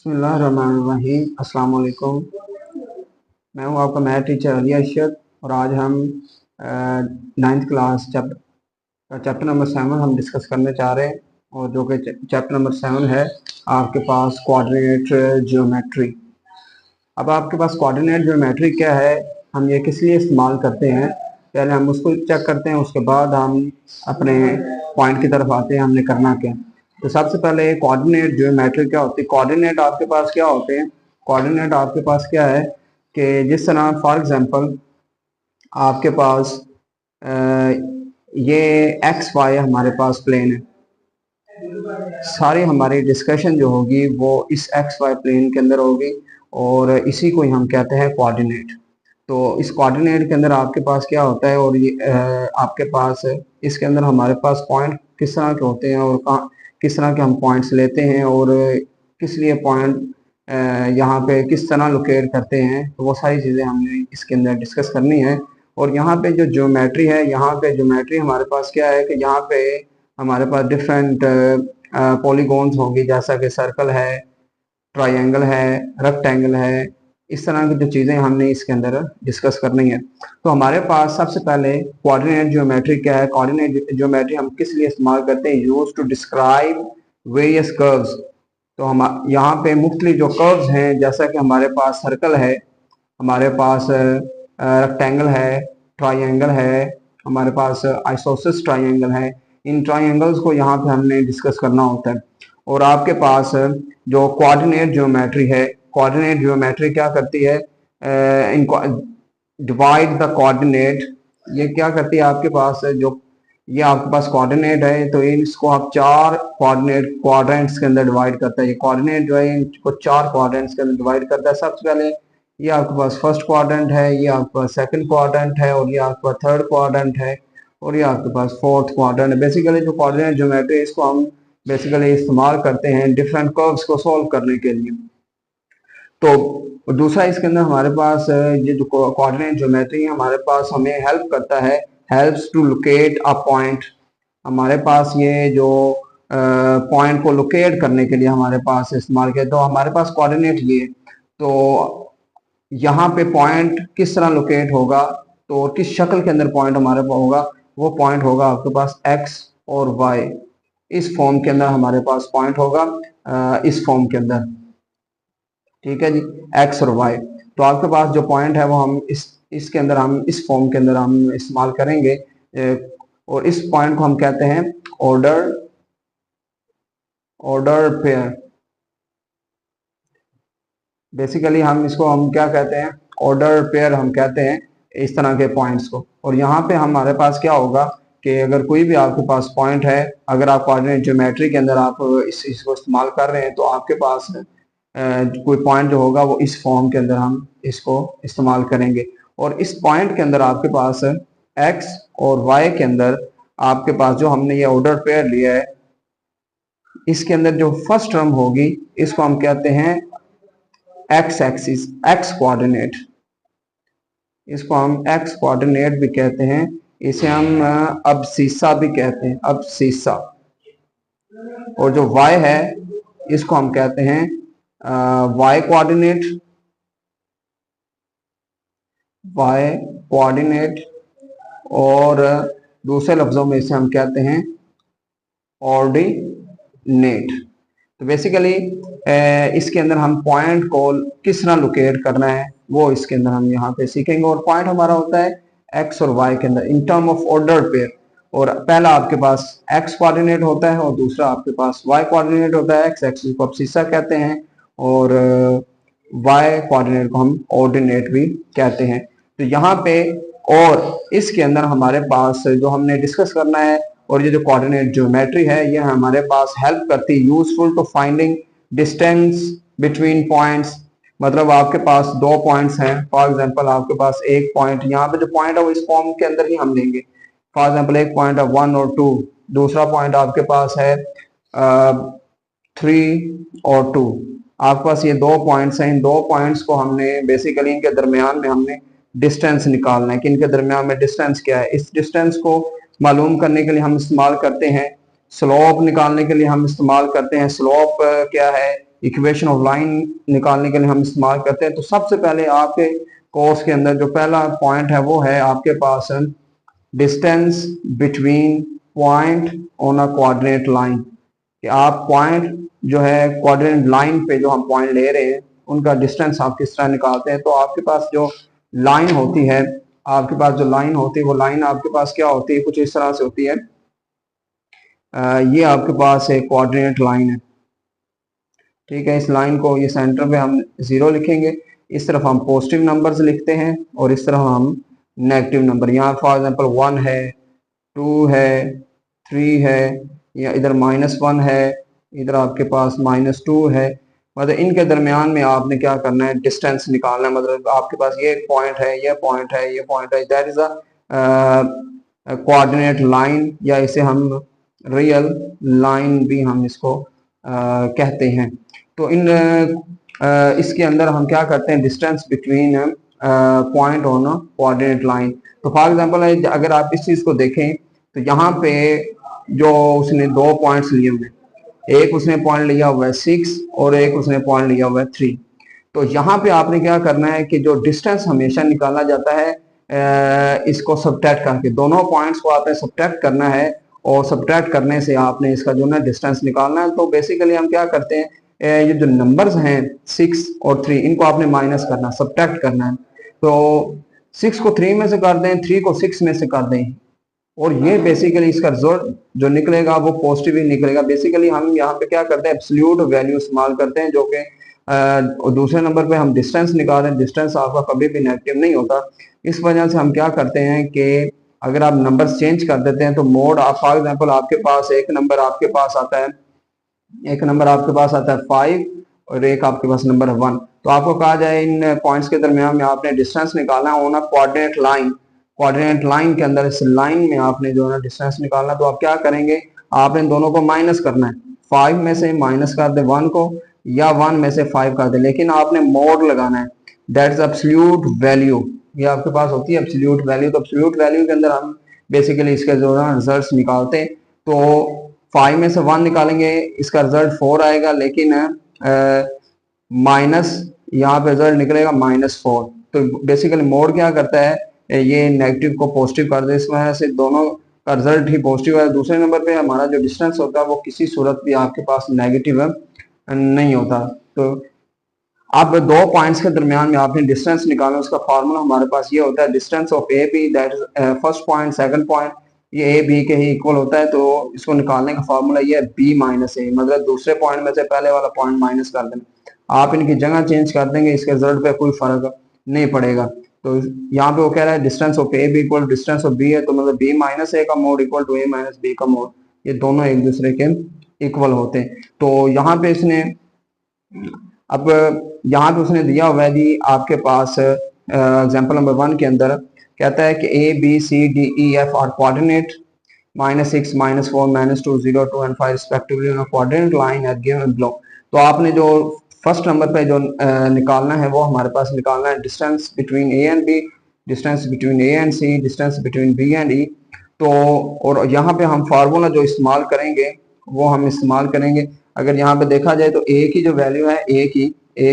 बिस्मिल्लाहिर्रहमानिर्रहीम। अस्सलाम वालेकुम। मैं हूँ आपका मैथ टीचर अली अरशद और आज हम नाइन्थ क्लास चैप्टर नंबर 7 हम डिस्कस करने जा रहे हैं और जो कि चैप्टर नंबर 7 है आपके पास कोऑर्डिनेट ज्योमेट्री। अब आपके पास कोऑर्डिनेट ज्योमेट्री क्या है, हम ये किस लिए इस्तेमाल करते हैं, पहले हम उसको चेक करते हैं, उसके बाद हम अपने पॉइंट की तरफ आते हैं हमने करना क्या। तो सबसे पहले कोऑर्डिनेट ज्योमेट्री क्या होती है। कोऑर्डिनेट आपके पास क्या होते हैं, कोऑर्डिनेट आपके पास क्या है कि जिस तरह फॉर एग्जांपल आपके पास ये एक्स वाई हमारे पास प्लेन है, सारी हमारी डिस्कशन जो होगी वो इस एक्स वाई प्लेन के अंदर होगी और इसी को ही हम कहते हैं कोऑर्डिनेट। तो इस कोऑर्डिनेट के अंदर आपके पास क्या होता है और ये आपके पास इसके अंदर हमारे पास पॉइंट किस तरह के होते हैं और किस तरह के हम पॉइंट्स लेते हैं और किस लिए पॉइंट यहाँ पे किस तरह लोकेट करते हैं, तो वो सारी चीज़ें हमने इसके अंदर डिस्कस करनी है। और यहाँ पे जो ज्योमेट्री है, यहाँ पे ज्योमेट्री हमारे पास क्या है कि यहाँ पे हमारे पास डिफरेंट पॉलीगॉन्स होंगी, जैसा कि सर्कल है, ट्रायंगल है, रेक्टेंगल है, इस तरह की जो चीज़ें हमने इसके अंदर डिस्कस करनी है। तो हमारे पास सबसे पहले कोऑर्डिनेट ज्योमेट्री क्या है। कोऑर्डिनेट ज्योमेट्री हम किस लिए इस्तेमाल करते हैं, use to describe various curves. तो हम यहाँ पे मुख्तलिफ जो कर्व्स हैं, जैसा कि हमारे पास सर्कल है, हमारे पास रेक्टेंगल है, ट्रायंगल है, हमारे पास आइसोसेलेस ट्रायंगल है, इन ट्रायंगल्स को यहाँ पे हमने डिस्कस करना होता है। और आपके पास जो कोऑर्डिनेट ज्योमेट्री है, कोऑर्डिनेट ज्योमेट्री क्या करती है, इनको डिवाइड द कोऑर्डिनेट, ये क्या करती है आपके पास जो ये आपके पास कोऑर्डिनेट है, तो इसको आप चार कोऑर्डिनेट क्वाड्रेंट्स के अंदर डिवाइड करता है। ये कोऑर्डिनेट जो है इनको चार क्वाड्रेंट्स के अंदर डिवाइड करता है। सबसे पहले ये आपके पास फर्स्ट क्वाड्रेंट है, ये आपके पास सेकंड क्वाड्रेंट है और ये आपके पास थर्ड क्वाड्रेंट है और ये आपके पास फोर्थ क्वाड्रेंट है। बेसिकली जो कोऑर्डिनेट ज्योमेट्री है इसको हम बेसिकली इस्तेमाल करते हैं डिफरेंट कर्व्स को सॉल्व करने के लिए। तो दूसरा इसके अंदर हमारे पास ये जो कोऑर्डिनेट ज्योमेट्री है हमारे पास हमें हेल्प करता है, helps to locate a point. हमारे पास ये जो पॉइंट को लोकेट करने के लिए हमारे पास इस्तेमाल किया, तो हमारे पास कोऑर्डिनेट ये, तो यहाँ पे पॉइंट किस तरह लोकेट होगा, तो किस शक्ल के अंदर पॉइंट हमारे पास होगा, वो पॉइंट होगा आपके पास एक्स और वाई, इस फॉर्म के अंदर हमारे पास पॉइंट होगा, इस फॉर्म के अंदर, ठीक है जी, एक्स और वाई। तो आपके पास जो पॉइंट है वो हम इसके अंदर हम इस फॉर्म के अंदर हम इस्तेमाल करेंगे और इस पॉइंट को हम कहते हैं ऑर्डर पेयर। बेसिकली हम क्या कहते हैं, ऑर्डर पेयर हम कहते हैं इस तरह के पॉइंट्स को। और यहाँ पे हमारे पास क्या होगा कि अगर कोई भी आपके पास पॉइंट है, अगर आप कोऑर्डिनेट ज्योमेट्री के अंदर आप इसको इस्तेमाल कर रहे हैं, तो आपके पास कोई पॉइंट जो होगा वो इस फॉर्म के अंदर हम इसको इस्तेमाल करेंगे। और इस पॉइंट के अंदर आपके पास एक्स और वाई के अंदर आपके पास जो हमने ये ऑर्डर पेयर लिया है, इसके अंदर जो फर्स्ट टर्म होगी इसको हम कहते हैं एक्स एक्सिस, एक्स कोऑर्डिनेट, इसको हम एक्स कोऑर्डिनेट भी कहते हैं, इसे हम अबसीसा भी कहते हैं, अबसीसा। और जो वाई है इसको हम कहते हैं वाई कोऑर्डिनेट, वाई कोऑर्डिनेट, और दूसरे लफ्जों में इसे हम कहते हैं ऑर्डिनेट। तो बेसिकली इसके अंदर हम पॉइंट को किस तरह लोकेट करना है वो इसके अंदर हम यहाँ पे सीखेंगे। और पॉइंट हमारा होता है एक्स और वाई के अंदर in term of order pair. और पहला आपके पास एक्स कोऑर्डिनेट होता है और दूसरा आपके पास वाई कोऑर्डिनेट होता है। एक्स एक्सिस को अब्सिस्सा कहते हैं और वाई कोऑर्डिनेट को हम ऑर्डिनेट भी कहते हैं। तो यहाँ पे और इसके अंदर हमारे पास जो हमने डिस्कस करना है, और ये जो कोऑर्डिनेट ज्योमेट्री है ये हमारे पास हेल्प करती है useful to finding distance between points. मतलब आपके पास दो पॉइंट्स हैं, फॉर एग्जांपल आपके पास एक पॉइंट, यहाँ पे जो पॉइंट है वो इस फॉर्म के अंदर ही हम लेंगे। फॉर एग्जांपल एक पॉइंट है 1 और 2, दूसरा पॉइंट आपके पास है 3 और 2। आपके पास ये दो पॉइंट्स हैं, इन दो पॉइंट्स को हमने बेसिकली इनके दरमियान में हमने डिस्टेंस निकालना है कि इनके दरमियान में डिस्टेंस क्या है। इस डिस्टेंस को मालूम करने के लिए हम इस्तेमाल करते हैं, स्लोप निकालने के लिए हम इस्तेमाल करते हैं। स्लोप क्या है इक्वेशन ऑफ लाइन निकालने के लिए हम इस्तेमाल करते हैं। तो सबसे पहले आपके कोर्स के अंदर जो पहला पॉइंट है वो है आपके पास distance between point on a coordinate line, कि आप पॉइंट जो है कोऑर्डिनेट लाइन पे जो हम पॉइंट ले रहे हैं उनका डिस्टेंस आप किस तरह निकालते हैं। तो आपके पास जो लाइन होती है, आपके पास जो लाइन होती है वो लाइन आपके पास क्या होती है, कुछ इस तरह से होती है। ये आपके पास एक कोऑर्डिनेट लाइन है, ठीक है। इस लाइन को ये सेंटर पे हम 0 लिखेंगे, इस तरफ हम पॉजिटिव नंबर्स लिखते हैं और इस तरफ हम नेगेटिव नंबर। यहाँ फॉर एग्जांपल 1 है, 2 है, 3 है, या इधर -1 है, इधर आपके पास -2 है। मतलब इनके दरमियान में आपने क्या करना है, डिस्टेंस निकालना है। मतलब आपके पास ये पॉइंट है, ये पॉइंट है, ये पॉइंट है, that is a coordinate line, या इसे हम रियल लाइन भी हम इसको कहते हैं। तो इसके अंदर हम क्या करते हैं, distance between point on coordinate line. तो फॉर एग्जांपल अगर आप इस चीज को देखें तो यहाँ पे जो उसने 2 पॉइंट्स लिए हुए, एक उसने पॉइंट लिया हुआ है 6 और एक उसने पॉइंट लिया हुआ है 3। तो यहाँ पे आपने क्या करना है कि जो डिस्टेंस हमेशा निकाला जाता है इसको सब्ट्रैक्ट करके, दोनों पॉइंट्स को आपने सब्ट्रैक्ट करना है और सब्ट्रैक्ट करने से आपने इसका जो ना डिस्टेंस निकालना है। तो बेसिकली हम क्या करते हैं, ये जो नंबर्स हैं 6 और 3 इनको आपने माइनस करना, सब्ट्रैक्ट करना है। तो 6 को 3 में से कर दें, 3 को 6 में से कर दें, और ये बेसिकली इसका रिजल्ट जो निकलेगा वो पॉजिटिव ही निकलेगा। बेसिकली हम यहाँ पे क्या करते हैं, एब्सोल्यूट वैल्यू इस्तेमाल करते हैं, जो कि दूसरे नंबर पे हम डिस्टेंस निकाल रहे हैं। डिस्टेंस आपका कभी भी नेगेटिव नहीं होता। इस वजह से हम क्या करते हैं कि अगर आप नंबर्स चेंज कर देते हैं तो मोड, आप फॉर एग्जांपल आपके पास एक नंबर आपके पास आता है, एक नंबर आपके पास आता है 5 और एक आपके पास नंबर है 1। तो आपको कहा जाए इन पॉइंट्स के दरमियान में आपने डिस्टेंस निकालना है on a coordinate line. Coordinate line के अंदर इस लाइन में आपने जो है ना डिस्टेंस निकालना। तो आप क्या करेंगे, आपने दोनों को माइनस करना है। 5 में से माइनस कर दे 1 को, या 1 में से 5 कर दे, लेकिन आपने मोड लगाना है, दैट इज एब्सोल्यूट वैल्यू। ये आपके पास होती है एब्सोल्यूट वैल्यू। तो एब्सोल्यूट वैल्यू के अंदर हम बेसिकली इसके जो है रिजल्ट निकालते हैं। तो 5 में से 1 निकालेंगे, इसका रिजल्ट 4 आएगा, लेकिन माइनस यहाँ पे रिजल्ट निकलेगा -4। तो बेसिकली मोड क्या करता है, ये नेगेटिव को पॉजिटिव कर दे, इस वजह से दोनों का रिजल्ट ही पॉजिटिव है। दूसरे नंबर पे हमारा जो डिस्टेंस होता है वो किसी सूरत भी आपके पास नेगेटिव नहीं होता। तो अब 2 पॉइंट्स के दरमियान में आपने डिस्टेंस निकालना, उसका फार्मूला हमारे पास ये होता है, distance of A B, that is first point second point, ये ए बी के ही इक्वल होता है। तो इसको निकालने का फार्मूला ये है बी माइनस ए, मतलब दूसरे पॉइंट में से पहले वाला पॉइंट माइनस कर देना। आप इनकी जगह चेंज कर देंगे, इसके रिजल्ट पे कोई फर्क नहीं पड़ेगा। तो यहाँ पे वो कह रहा है distance of A B equal distance of B है, तो मतलब बी माइनस ए का mod equal to A minus B का मोड, ये दोनों एक दूसरे के इक्वल होते हैं। तो यहाँ पे इसने अब यहाँ पे उसने दिया हुआ है जी आपके पास एग्जांपल नंबर 1 के अंदर कहता है कि A B C D E F are coordinate -6 -4 -2 0 2 and 5 respectively on a coordinate line at given below. तो आपने जो फर्स्ट नंबर पे जो निकालना है वो हमारे पास निकालना है distance between A and B, distance between A and C, distance between B and E. तो और यहाँ पे हम फार्मूला जो इस्तेमाल करेंगे वो हम इस्तेमाल करेंगे, अगर यहाँ पे देखा जाए तो ए की जो वैल्यू है, ए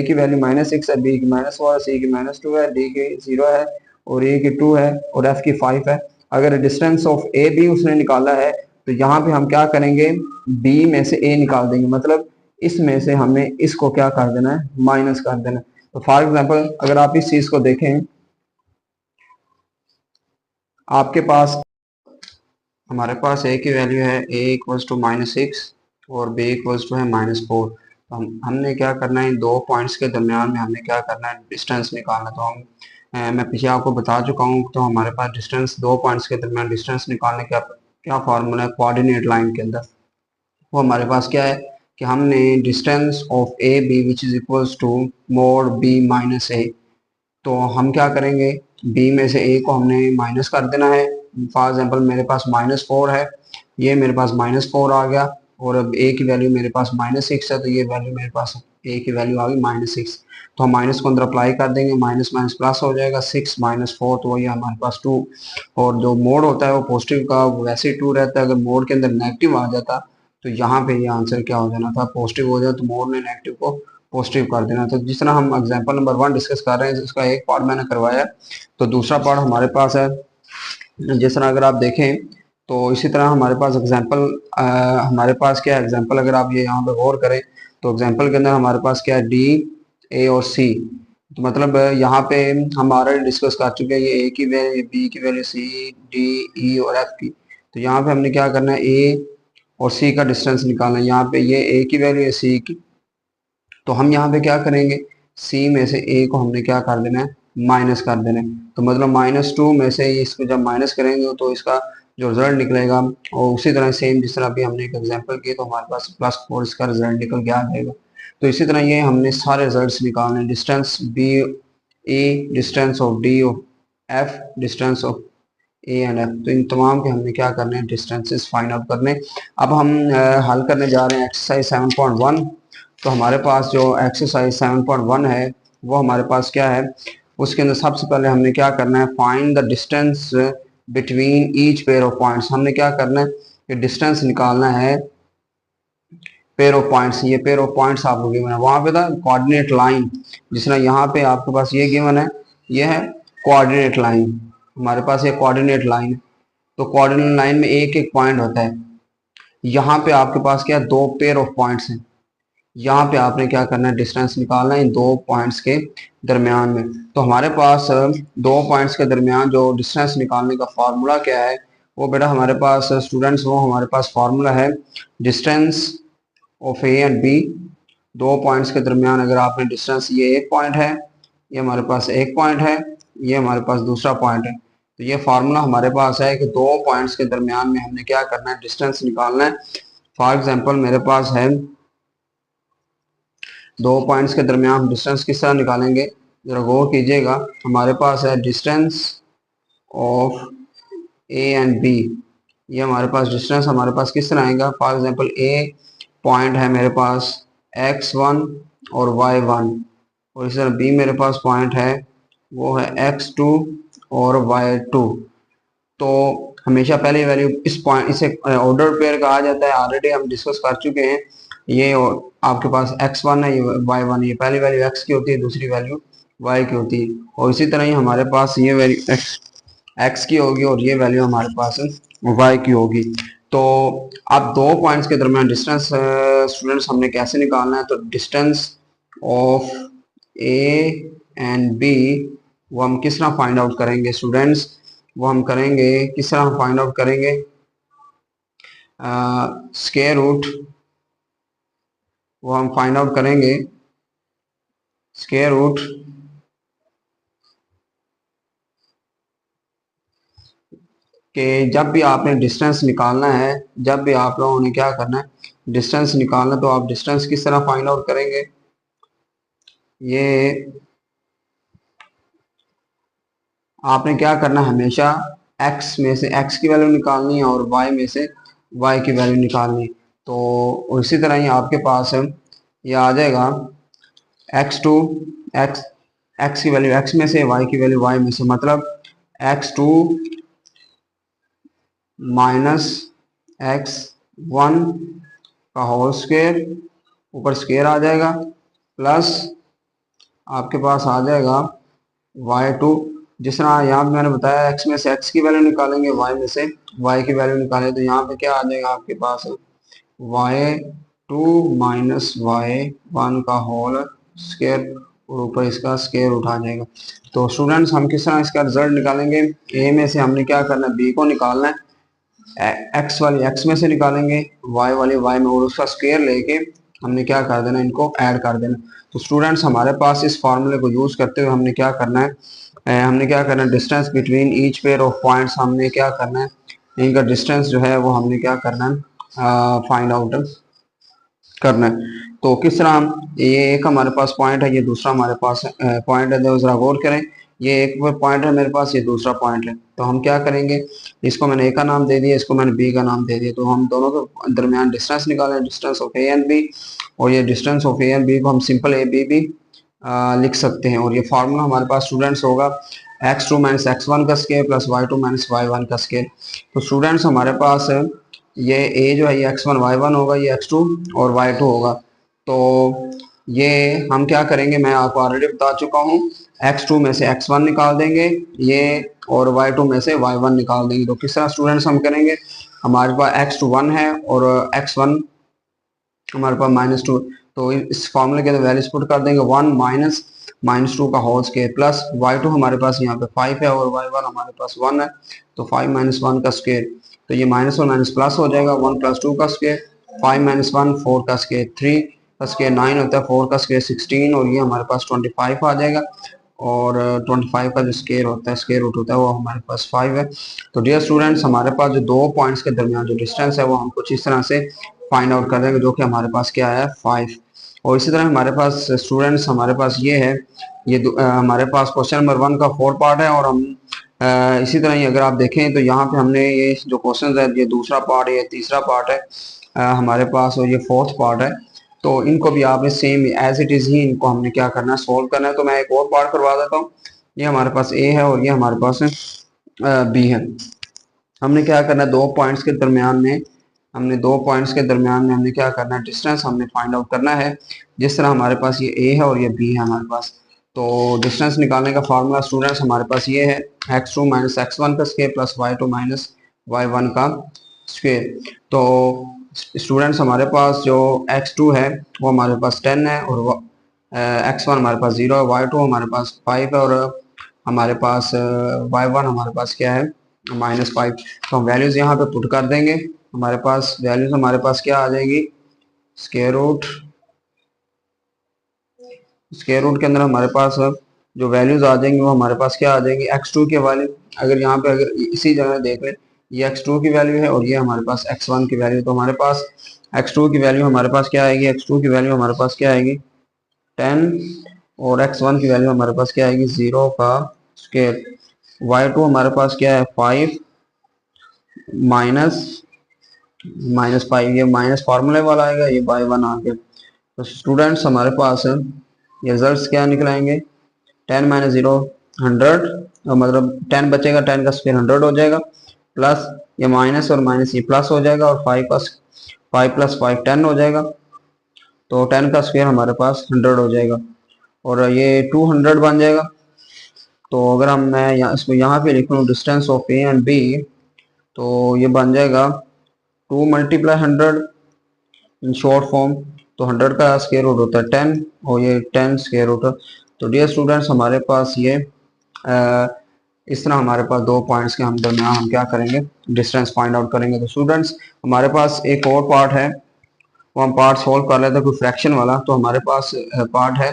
की वैल्यू -6 है, बी की -4 है, सी की -2 है, डी की 0 है, और ए की 2 है, और एफ की 5 है। अगर डिस्टेंस ऑफ ए बी उसने निकाला है तो यहाँ पे हम क्या करेंगे, बी में से ए निकाल देंगे, मतलब इसमें से हमें इसको क्या कर देना है, माइनस कर देना है। तो फॉर एग्जाम्पल अगर आप इस चीज को देखें, आपके पास हमारे पास ए की वैल्यू है ए इक्वल्स टू -6 और बी इक्वल्स टू है -4। तो हमने क्या करना है, 2 पॉइंट्स के दरमियान में हमने क्या करना है, डिस्टेंस निकालना। तो मैं पीछे आपको बता चुका हूँ। तो हमारे पास डिस्टेंस 2 पॉइंट्स के दरमियान डिस्टेंस निकालने का क्या फार्मूला है, कोऑर्डिनेट लाइन के अंदर वो हमारे पास क्या है कि हमने distance of A B which is equals to mod B minus A. तो हम क्या करेंगे, बी में से ए को हमने माइनस कर देना है। फॉर एग्जांपल मेरे पास -4 है, ये मेरे पास -4 आ गया, और अब ए की वैल्यू मेरे पास -6 है, तो ये वैल्यू मेरे पास ए की वैल्यू आ गई -6। तो हम माइनस को अंदर अप्लाई कर देंगे, माइनस माइनस प्लस हो जाएगा, 6 -4 तो वही हमारे पास 2। और जो मोड होता है वो पॉजिटिव का वैसे ही 2 रहता है, अगर मोड के अंदर नेगेटिव आ जाता तो यहाँ पे ये आंसर क्या हो जाना था, पॉजिटिव हो जाए तो मोर ने नेगेटिव को पॉजिटिव कर देना। तो जिस तरह हम एग्जांपल नंबर 1 डिस्कस कर रहे हैं, इसका एक पार्ट मैंने करवाया, तो दूसरा पार्ट हमारे पास है। जिस तरह अगर आप देखें तो इसी तरह हमारे पास एग्जांपल, हमारे पास क्या है एग्जांपल, अगर आप ये यहाँ पे गौर करें तो एग्जांपल के अंदर हमारे पास क्या है, डी, ए और सी। तो मतलब यहाँ पे हम ऑलरेडी डिस्कस कर चुके हैं, ये ए की वैल्यू, बी की वैल्यू, सी, डी, ई और एफ की। तो यहाँ पे हमने क्या करना है, ए और सी का डिस्टेंस निकालना है। यहाँ पे ये ए की वैल्यू है, सी की, तो हम यहाँ पे क्या करेंगे, सी में से ए को हमने क्या कर देना है, माइनस कर देना है। तो मतलब -2 में से इसको जब माइनस करेंगे तो इसका जो रिजल्ट निकलेगा, और उसी तरह सेम जिस तरह अभी हमने एक एग्जांपल किया तो हमारे पास +4 इसका रिजल्ट निकल के आ जाएगा। तो इसी तरह ये हमने सारे रिजल्ट्स निकालने, distance B A, distance of D of F, distance of A and F, तो इन तमाम के हमने क्या करने हैं, डिस्टेंसेस फाइंड आउट करने। अब हम हल करने जा रहे हैं एक्सरसाइज 7.1। तो हमारे पास जो एक्सरसाइज 7.1 है वो हमारे पास क्या है, उसके अंदर सबसे पहले हमने क्या करना है, find the distance between each pair of points. हमने क्या करना है कि डिस्टेंस निकालना है पेयर ऑफ पॉइंट्स। ये पेयर ऑफ पॉइंट्स आपको गिवन है, वहां पे था कोऑर्डिनेट लाइन, जिस तरह यहाँ पे आपके पास ये गिवन है, ये है कोऑर्डिनेट लाइन, हमारे पास ये कोऑर्डिनेट लाइन है। तो कोऑर्डिनेट लाइन में एक एक पॉइंट होता है, यहाँ पे आपके पास क्या है, दो पेयर ऑफ पॉइंट्स हैं। यहाँ पे आपने क्या करना है, डिस्टेंस निकालना है इन दो पॉइंट्स के दरमियान में। तो हमारे पास दो पॉइंट्स के दरमियान जो डिस्टेंस निकालने का फार्मूला क्या है, वो बेटा हमारे पास स्टूडेंट्स, वो हमारे पास फार्मूला है distance of A and B. दो पॉइंट्स के दरमियान अगर आपने डिस्टेंस, ये एक पॉइंट है, ये हमारे पास एक पॉइंट है, ये हमारे पास दूसरा पॉइंट है। तो ये फार्मूला हमारे पास है कि दो पॉइंट्स के दरमियान में हमने क्या करना है, डिस्टेंस निकालना है। फॉर एग्जांपल मेरे पास है दो पॉइंट्स के दरमियान डिस्टेंस किस तरह निकालेंगे, जरा गौर कीजिएगा। हमारे पास है distance of A and B, ये हमारे पास डिस्टेंस हमारे पास किस तरह आएगा। फॉर एग्जांपल ए पॉइंट है मेरे पास x1 और y1, और इस तरह बी मेरे पास पॉइंट है वो है x2 और y2। तो हमेशा पहली वैल्यू इस पॉइंट, इसे ऑर्डर पेयर कहा जाता है, ऑलरेडी हम डिस्कस कर चुके हैं। ये और आपके पास x1 है, ये y1 है, ये पहली वैल्यू x की होती है, दूसरी वैल्यू y की होती है, और इसी तरह ही हमारे पास ये वैल्यू x की होगी और ये वैल्यू हमारे पास y की होगी। तो अब दो पॉइंट्स के दरमियान डिस्टेंस स्टूडेंट्स हमने कैसे निकालना है, तो distance of A and B वो हम किस तरह फाइंड आउट करेंगे स्टूडेंट्स, वो हम करेंगे किस तरह फाइंड आउट करेंगे, स्क्वायर रूट, वो हम फाइंड आउट करेंगे स्क्वायर रूट कि जब भी आपने डिस्टेंस निकालना है, जब भी आप लोगों ने क्या करना है, डिस्टेंस निकालना, तो आप डिस्टेंस किस तरह फाइंड आउट करेंगे, ये आपने क्या करना है, हमेशा x में से x की वैल्यू निकालनी है और y में से y की वैल्यू निकालनी है। तो इसी तरह ही आपके पास ये आ जाएगा x2 x की वैल्यू x में से, y की वैल्यू y में से, मतलब x2 माइनस x1 का होल स्क्वायर, ऊपर स्क्वायर आ जाएगा, प्लस आपके पास आ जाएगा y2। जिस तरह यहाँ पे मैंने बताया x में से x की वैल्यू निकालेंगे, y में से y की वैल्यू निकालेंगे, तो यहाँ पे क्या आ जाएगा आपके पास y2 माइनस y1 का होल स्क्वायर, और ऊपर इसका स्क्वायर उठा जाएगा। तो स्टूडेंट्स हम किस तरह इसका रिजल्ट निकालेंगे, a में से हमने क्या करना है, b को निकालना है, x वाली x में से निकालेंगे, y वाली y में, और उसका स्क्वायर लेके हमने क्या कर देना, इनको ऐड कर देना। तो स्टूडेंट्स हमारे पास इस फार्मूले को यूज करते हुए हमने क्या करना है, हमने क्या करना है, distance between each pair of points हमने क्या करना है, इनका डिस्टेंस जो है वो हमने क्या करना है, फाइंड आउट करना है। तो किस तरह हम, ये एक हमारे पास पॉइंट है, ये दूसरा हमारे पास पॉइंट है, जरा गौर करें, ये एक पॉइंट है मेरे पास, ये दूसरा पॉइंट है। तो हम क्या करेंगे, इसको मैंने ए का नाम दे दिया, इसको मैंने बी का नाम दे दिया, तो हम दोनों के दरमियान डिस्टेंस निकालें, distance of A and B, और ये distance of A and B को हम सिंपल ए बी भी लिख सकते हैं। और ये फार्मूला हमारे पास स्टूडेंट्स होगा x2 माइनस x1 का square plus y2 minus y1 का स्केयर। तो स्टूडेंट्स हमारे पास ये ए जो है ये x1 y1 होगा, ये x2 और y2 होगा। तो ये हम क्या करेंगे, मैं आपको ऑलरेडी बता चुका हूँ, x2 में से x1 निकाल देंगे ये, और y2 में से y1 निकाल देंगे। तो किस तरह स्टूडेंट्स हम करेंगे, हमारे पास x2 1 है और x1 हमारे पास -2, तो इस फॉर्मूले के अंदर वैल्यूज पुट कर देंगे, 1 माइनस -2 का होल स्क्वायर प्लस y2 हमारे पास यहाँ पे 5 है और y1 हमारे पास 1 है, तो 5 - 1 का स्क्वायर, तो ये माइनस और माइनस प्लस हो जाएगा, 1 + 2 का स्क्वायर, 5 - 1 4 का स्क्वायर, 3 का स्क्वायर 9 होता है, 4 का स्क्वायर 16, और ये हमारे पास 25 आ जाएगा। और 25 का जो स्क्वायर होता है, स्क्वायर रूट होता है, वो हमारे पास 5 है। तो डियर स्टूडेंट्स, हमारे पास जो दो पॉइंट्स के दरमियान जो डिस्टेंस है वो हम कुछ इस तरह से फाइंड आउट कर देंगे, जो कि हमारे पास क्या है 5। और इसी तरह हमारे पास स्टूडेंट्स, हमारे पास ये है, ये हमारे पास क्वेश्चन नंबर 1 का 4 पार्ट है, और हम इसी तरह ही अगर आप देखें तो यहाँ पे हमने ये जो क्वेश्चन है, ये दूसरा पार्ट है, ये तीसरा पार्ट है हमारे पास, और ये 4th पार्ट है। तो इनको भी आपने सेम एज इट इज ही इनको हमने क्या करना है, सोल्व करना है। तो मैं एक और पार्ट करवा देता हूँ। ये हमारे पास ए है और ये हमारे पास बी है। हमने क्या करना है, दो पॉइंट्स के दरमियान में हमने क्या करना है, डिस्टेंस हमने फाइंड आउट करना है। जिस तरह हमारे पास ये ए है और ये बी है हमारे पास, तो डिस्टेंस निकालने का फार्मूला स्टूडेंट्स हमारे पास ये है, x2 - x1 का स्क्वायर प्लस y2 - y1 का स्क्वायर। तो स्टूडेंट्स, हमारे पास जो x2 है वो हमारे पास 10 है, और x1 हमारे पास 0 है, y2 हमारे पास 5 है, और हमारे पास y1 हमारे पास क्या है, -5। तो हम वैल्यूज यहाँ पे पुट कर देंगे, हमारे पास वैल्यूज हमारे पास क्या आ जाएगी, स्क्वायर रूट के अंदर हमारे पास जो वैल्यूज आ जाएंगी वो हमारे पास क्या आ जाएंगी, x2 की वैल्यू। अगर यहाँ पे अगर इसी जगह देख लें, ये x2 की वैल्यू है और ये हमारे पास x1 की वैल्यू। तो हमारे पास x2 की वैल्यू हमारे पास क्या आएगी, x2 की वैल्यू हमारे पास क्या आएगी 10, और x1 की वैल्यू हमारे पास क्या आएगी 0 का स्क्वायर। y2 हमारे पास क्या है 5 -5, ये माइनस फार्मूले वाला आएगा, ये बाय 1 आ गया। तो स्टूडेंट्स, हमारे पास ये रिजल्ट क्या निकलाएंगे, 10 - 0 100, मतलब 10 बचेगा, 10 का स्क्वायर 100 हो जाएगा, प्लस ये माइनस और माइनस ये प्लस हो जाएगा, और 5 + 5 10 हो जाएगा। तो 10 का स्क्वायर हमारे पास 100 हो जाएगा, और ये 200 बन जाएगा। तो अगर मैं इसको यहाँ पे लिख लूँ, distance of A and B, तो ये बन जाएगा 2 × 100 इन शॉर्ट फॉर्म। तो 100 का स्क्वायर रूट होता है 10, और ये 10 स्क्वायर रूट। तो डियर स्टूडेंट्स, हमारे पास ये इस तरह हमारे पास दो पॉइंट्स के हम दरमियान हम क्या करेंगे, डिस्टेंस फाइंड आउट करेंगे। तो स्टूडेंट्स, हमारे पास एक और पार्ट है, वो हम पार्ट सॉल्व कर लेते हैं, कोई फ्रैक्शन वाला। तो हमारे पास पार्ट है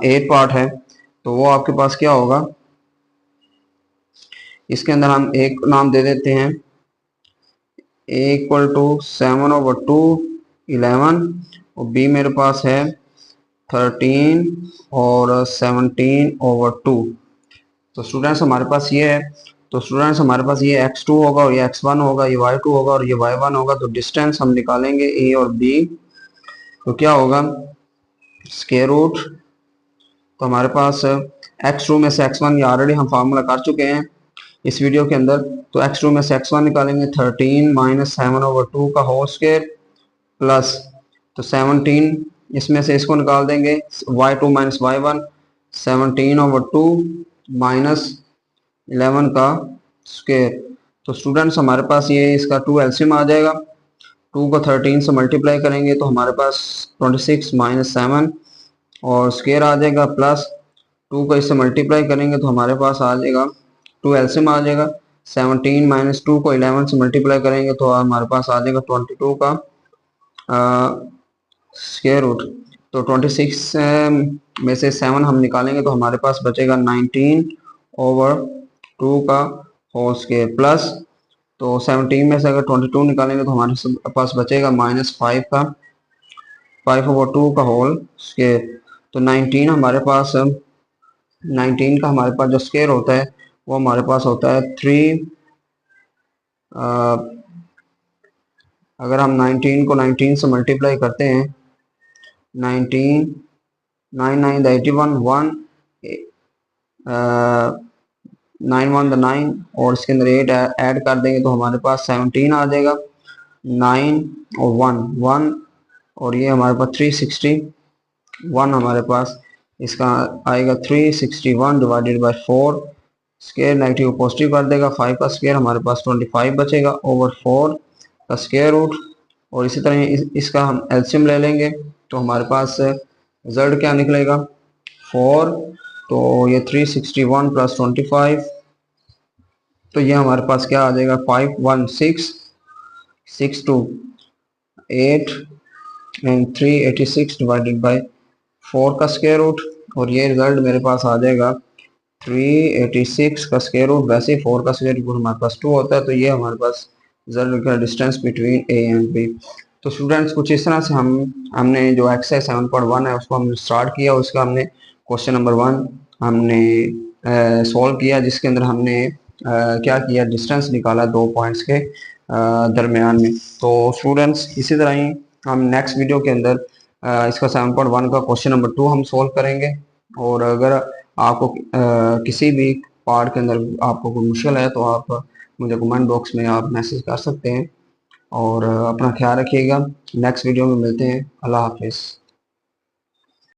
8 पार्ट है, तो वो आपके पास क्या होगा, इसके अंदर हम एक नाम दे देते हैं a = 7/2 11, और b मेरे पास है 13 और 17/2। तो स्टूडेंट्स, हमारे पास ये है। तो स्टूडेंट्स, हमारे पास ये x2 होगा और ये x1 होगा, ये y2 होगा और ये y1 होगा। तो डिस्टेंस हम निकालेंगे a और b, तो क्या होगा स्क्वायर रूट। तो हमारे पास x2 में से x1 ये ऑलरेडी हम फार्मूला कर चुके हैं इस वीडियो के अंदर। तो x2 में से x1 निकालेंगे, 13 - 7/2 का होल स्क्वायर प्लस, तो 17 इसमें से इसको निकाल देंगे, y2 - y1, 17/2 माइनस 11 का स्क्वायर। तो स्टूडेंट्स, हमारे पास ये इसका 2 एलसीएम आ जाएगा। 2 को 13 से मल्टीप्लाई करेंगे तो हमारे पास 26 - 7 और स्क्वायर आ जाएगा, प्लस 2 को इससे मल्टीप्लाई करेंगे तो हमारे पास आ जाएगा 2 एलसीएम आ जाएगा। 17 - 2 को 11 से मल्टीप्लाई करेंगे तो हमारे पास आ जाएगा 22 का स्क्वायर रूट। तो 26 में से 7 हम निकालेंगे तो हमारे पास बचेगा 19/2 का होल स्क्वायर प्लस, तो 17 में से अगर 22 निकालेंगे तो हमारे पास बचेगा -5 का 5/2 का होल स्क्वायर। तो 19 हमारे पास 19 का हमारे पास जो स्क्वायर होता है वो हमारे पास होता है 3। अगर हम 19 को 19 से मल्टीप्लाई करते हैं, 19 9 9 81 1 9 और इसके अंदर 8 ऐड कर देंगे तो हमारे पास 17 आ जाएगा। 9 और 1 और ये हमारे पास 361 हमारे पास इसका आएगा 361 divided by 4। Square negative positive कर देगा, 5 का स्केयर हमारे पास 25 बचेगा ओवर 4 का स्केयर रूट। और इसी तरह इसका हम एलसीएम ले लेंगे तो हमारे पास रिजल्ट क्या निकलेगा 4। तो ये 361 प्लस 25 तो ये हमारे पास क्या आ जाएगा 51662 8 एंड 386 डिवाइडेड बाय 4 का स्क्वायर रूट। और ये रिजल्ट मेरे पास आ जाएगा 386 का स्क्वायर रूट। वैसे 4 का स्क्वायर रूट हमारे पास 2 होता है, तो ये हमारे पास रिजल्ट का distance between A and B. तो स्टूडेंट्स कुछ इस तरह से हमने जो एक्सरसाइज 7.1 है उसको हमने स्टार्ट किया। उसका हमने क्वेश्चन नंबर 1 हमने सॉल्व किया, जिसके अंदर हमने क्या किया, डिस्टेंस निकाला 2 पॉइंट्स के दरमियान में। तो स्टूडेंट्स इसी तरह ही हम नेक्स्ट वीडियो के अंदर इसका 7.1 का क्वेश्चन नंबर 2 हम सॉल्व करेंगे। और अगर आपको किसी भी पार्ट के अंदर आपको कोई मुश्किल है तो आप मुझे कमेंट बॉक्स में आप मैसेज कर सकते हैं। और अपना ख्याल रखिएगा। नेक्स्ट वीडियो में मिलते हैं। अल्लाह हाफिज़।